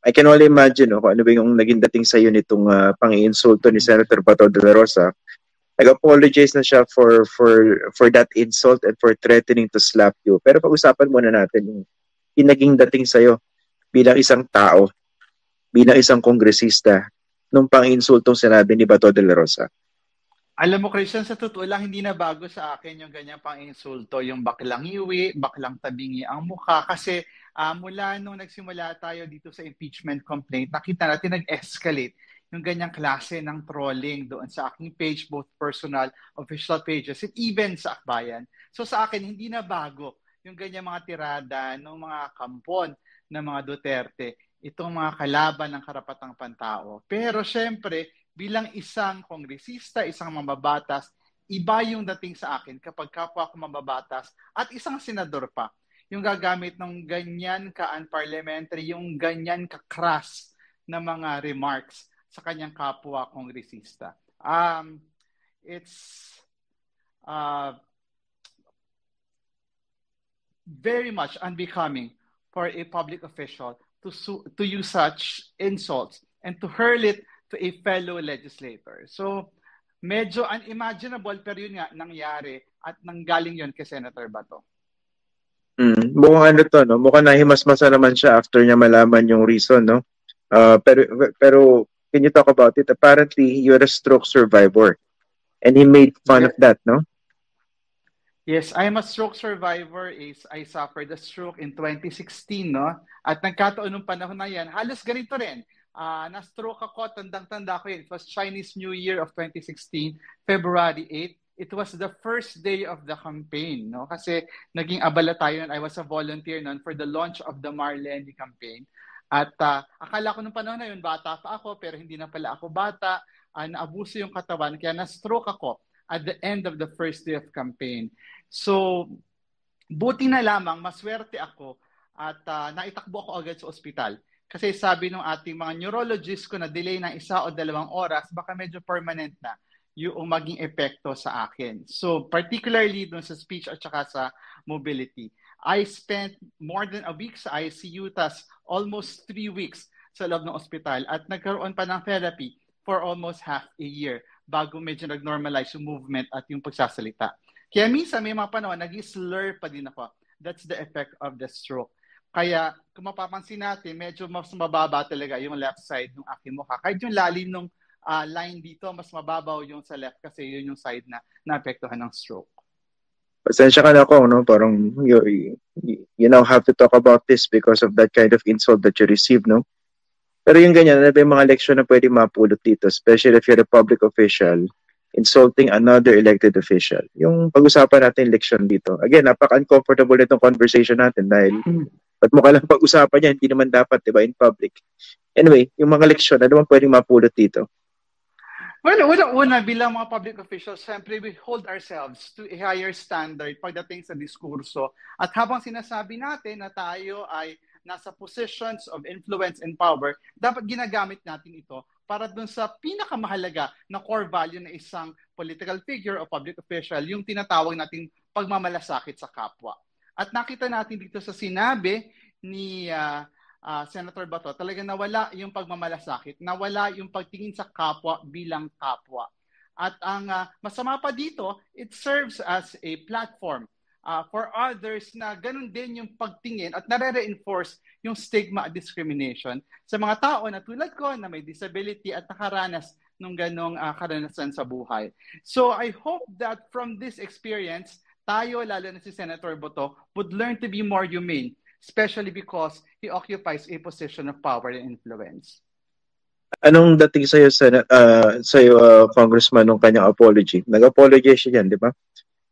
I can only imagine kung ano ba yung naging dating sa iyo nitong pang-iinsulto ni Senator Bato de la Rosa. Nag-apologize na siya for that insult and for threatening to slap you. Pero pag-usapan muna natin yung naging dating sa iyo bilang isang tao, bilang isang kongresista nung pang-insultong sinabi ni Bato de la Rosa. Alam mo, Christian, sa totoo lang, hindi na bago sa akin yung ganyan pang-insulto, yung baklang iwi, baklang tabingi ang mukha. Kasi mula nung nagsimula tayo dito sa impeachment complaint, nakita natin nag-escalate yung ganyang klase ng trolling doon sa aking page, both personal, official pages, and even sa Akbayan. So sa akin, hindi na bago yung ganyang mga tirada ng mga kampon ng mga Duterte, itong mga kalaban ng karapatang pantao. Pero syempre, bilang isang kongresista, isang mambabatas, iba yung dating sa akin kapag kapwa ko mambabatas at isang senador pa. Yung gagamit ng ganyan ka-unparliamentary, yung ganyan ka-crass na mga remarks sa kanyang kapwa kongresista. It's very much unbecoming for a public official to use such insults and to hurl it to a fellow legislator. So, medyo unimaginable, pero yun nga, nangyari at nanggaling yun kay Senator Bato. Mukhang no? Mukhang nahimasmasa naman siya after niya malaman yung reason, no? Pero can you talk about it? Apparently, you're a stroke survivor. And he made fun of that, no? Yes, I am a stroke survivor. I suffered a stroke in 2016, no? At nagkataon nung panahon na yan, halos ganito rin. Na-stroke ako, tandang-tanda ko yun. It was Chinese New Year of 2016, February 8. It was the first day of the campaign, no? Kasi naging abala tayo nun. I was a volunteer nun for the launch of the Marlene campaign. At akala ko nung panahon na yun, bata pa ako, pero hindi na pala ako bata. Naabuso yung katawan, kaya na-stroke ako at the end of the first day of campaign. So, buti na lamang, maswerte ako at naitakbo ako agad sa ospital. Kasi sabi ng ating mga neurologist ko na delay ng 1 o 2 oras, baka medyo permanent na yung maging epekto sa akin. So, particularly dun sa speech at saka sa mobility. I spent more than a week sa ICU, tas almost 3 weeks sa loob ng ospital at nagkaroon pa ng therapy for almost half a year bago medyo nag-normalize yung movement at yung pagsasalita. Kaya minsan may mga panahon, nag-slur pa din ako. That's the effect of the stroke. Kaya kung mapapansin natin, medyo mas mababa talaga yung left side ng aking mukha. Kahit yung lalim ng line dito, mas mababaw yung sa left kasi yun yung side na naapektuhan ng stroke. Pasensya ka na ako, no? Parang you now have to talk about this because of that kind of insult that you received, no? Pero yung ganyan, ano ba yung mga leksyon na pwede mapulot dito, especially if you're a public official, insulting another elected official. Yung pag-usapan natin leksyon dito. Again, napaka-uncomfortable nitong conversation natin dahil ba't mo ka lang pag-usapan yan, hindi naman dapat, di ba, in public. Anyway, yung mga leksyon, ano bang pwedeng mapulot dito? Well, una bilang mga public officials, siyempre we hold ourselves to a higher standard pagdating sa diskurso. At habang sinasabi natin na tayo ay nasa positions of influence and power, dapat ginagamit natin ito para dun sa pinakamahalaga na core value na isang political figure o public official, yung tinatawag nating pagmamalasakit sa kapwa. At nakita natin dito sa sinabi ni Senator Bato, talagang nawala yung pagmamalasakit, nawala yung pagtingin sa kapwa bilang kapwa. At ang masama pa dito, it serves as a platform for others na ganun din yung pagtingin at nare-reinforce yung stigma at discrimination sa mga tao na tulad ko na may disability at nakaranas ng ganong karanasan sa buhay. So I hope that from this experience, tayo, lalo na si Senator Bato, would learn to be more humane, especially because he occupies a position of power and influence. Anong dating sa'yo, Congressman, nung kanyang apology? Nag-apologize siya yan, di ba?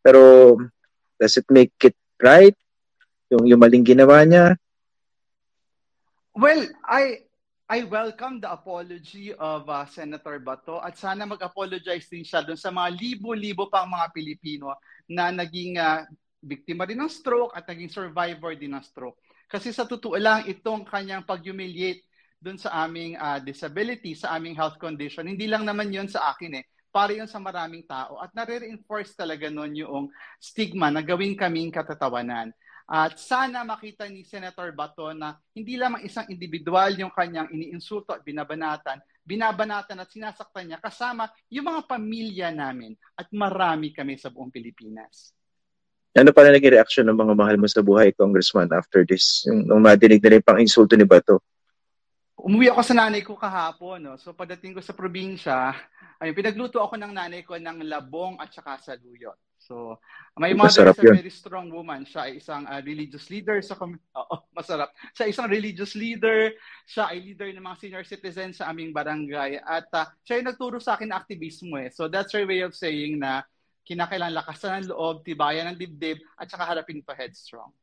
Pero does it make it right? Yung maling ginawa niya? Well, I welcome the apology of Senator Bato at sana mag-apologize din siya dun sa mga libo-libo pang mga Pilipino na naging biktima din ng stroke at naging survivor din ng stroke. Kasi sa totoo lang, itong kanyang pag-humiliate dun sa aming disability, sa aming health condition, hindi lang naman yun sa akin para yun sa maraming tao. At nare-reinforce talaga nun yung stigma na gawin kaming katatawanan. At sana makita ni Senator Bato na hindi lamang isang individual yung kanyang iniinsulto at binabanatan at sinasaktan niya kasama yung mga pamilya namin at marami kami sa buong Pilipinas. Ano pala naging reaction ng mga mahal mo sa buhay, Congressman, after this? Nung madinig na rin pang insulto ni Bato? Umuwi ako sa nanay ko kahapon. No? So pagdating ko sa probinsya, pinagluto ako ng nanay ko ng labong at saka saluyot. So my mother is a very strong woman. Siya ay isang religious leader sa masarap. Siya ay isang religious leader. Siya ay leader ng mga senior citizens sa aming barangay. At siya ay nagturo sa akin ng aktivismo. So that's her way of saying na kinakailangan lakasan ng loob, tibayan ng dibdib, at saka harapin pa headstrong.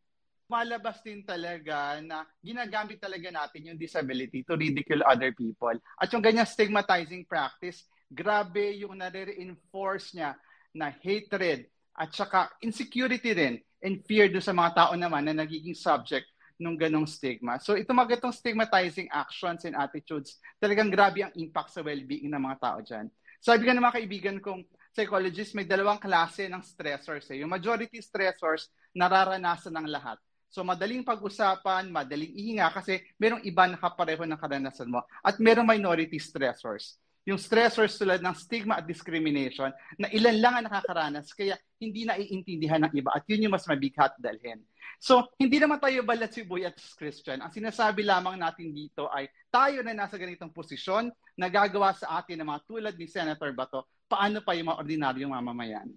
Malabas din talaga na ginagamit talaga natin yung disability to ridicule other people. At yung ganyang stigmatizing practice, grabe yung nare-reinforce niya na hatred at saka insecurity rin and fear doon sa mga tao naman na nagiging subject ng ganong stigma. So itong stigmatizing actions and attitudes, talagang grabe ang impact sa well-being ng mga tao dyan. Sabi ka ng mga kaibigan kong psychologist, may dalawang klase ng stressors. Yung majority stressors, nararanasan ng lahat. So madaling pag-usapan, madaling ihinga kasi merong iba na kapareho ng karanasan mo. At merong minority stressors. Yung stressors tulad ng stigma at discrimination na ilan lang ang nakakaranas kaya hindi naiintindihan ng iba at yun yung mas mabigat dalhin. So hindi naman tayo balat sibuyat Christian. Ang sinasabi lamang natin dito ay tayo na nasa ganitong posisyon na gagawa sa atin ng mga tulad ni Senator Bato, paano pa yung mga ordinaryong mamamayan.